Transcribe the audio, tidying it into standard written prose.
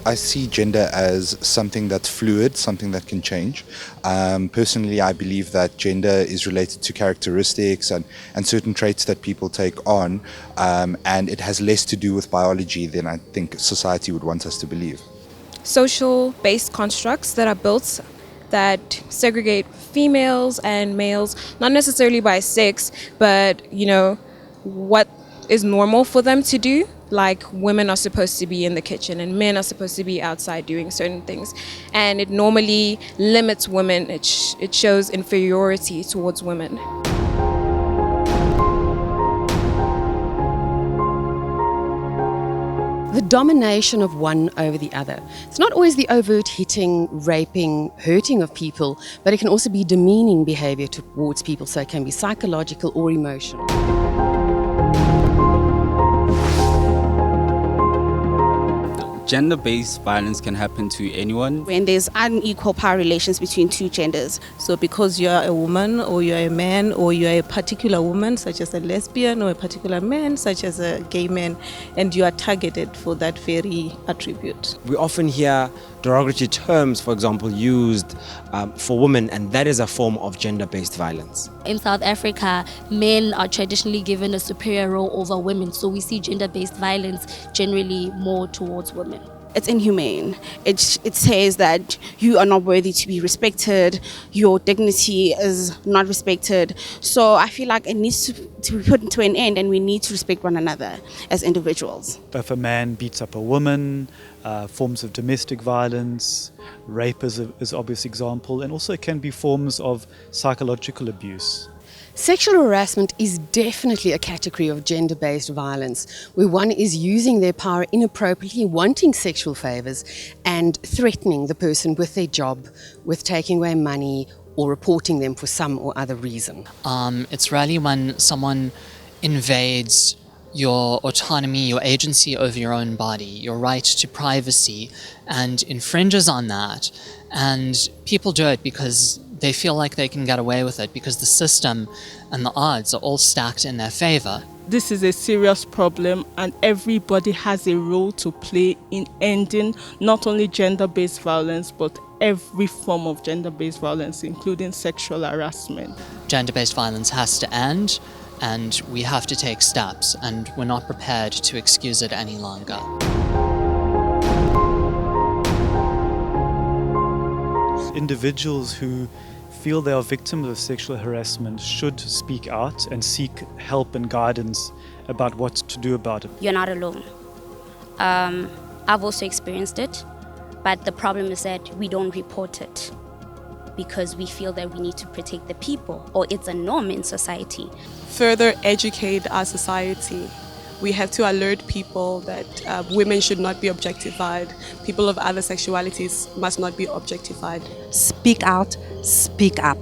I see gender as something that's fluid, something that can change. Personally, I believe that gender is related to characteristics and certain traits that people take on, and it has less to do with biology than I think society would want us to believe. Social-based constructs that are built that segregate females and males, not necessarily by sex, but, what is normal for them to do. Like women are supposed to be in the kitchen and men are supposed to be outside doing certain things. And it normally limits women. It shows inferiority towards women. The domination of one over the other. It's not always the overt hitting, raping, hurting of people, but it can also be demeaning behavior towards people, so it can be psychological or emotional. Gender-based violence can happen to anyone. When there's unequal power relations between two genders. So because you're a woman or you're a man or you're a particular woman such as a lesbian or a particular man such as a gay man, and you are targeted for that very attribute. We often hear derogatory terms, for example, used for women, and that is a form of gender-based violence. In South Africa, men are traditionally given a superior role over women, so we see gender-based violence generally more towards women. It's inhumane. It says that you are not worthy to be respected, your dignity is not respected. So I feel like it needs to be put to an end, and we need to respect one another as individuals. If a man beats up a woman, forms of domestic violence, rape is an obvious example, and also it can be forms of psychological abuse. Sexual harassment is definitely a category of gender-based violence where one is using their power inappropriately, wanting sexual favors and threatening the person with their job, with taking away money or reporting them for some or other reason. It's really when someone invades your autonomy, your agency over your own body, your right to privacy, and infringes on that. And people do it because they feel like they can get away with it because the system and the odds are all stacked in their favor. This is a serious problem, and everybody has a role to play in ending not only gender-based violence, but every form of gender-based violence, including sexual harassment. Gender-based violence has to end, and we have to take steps, and we're not prepared to excuse it any longer. Individuals who feel they are victims of sexual harassment should speak out and seek help and guidance about what to do about it. You're not alone. I've also experienced it, but the problem is that we don't report it because we feel that we need to protect the people, or it's a norm in society. Further educate our society. We have to alert people that women should not be objectified. People of other sexualities must not be objectified. Speak out, speak up.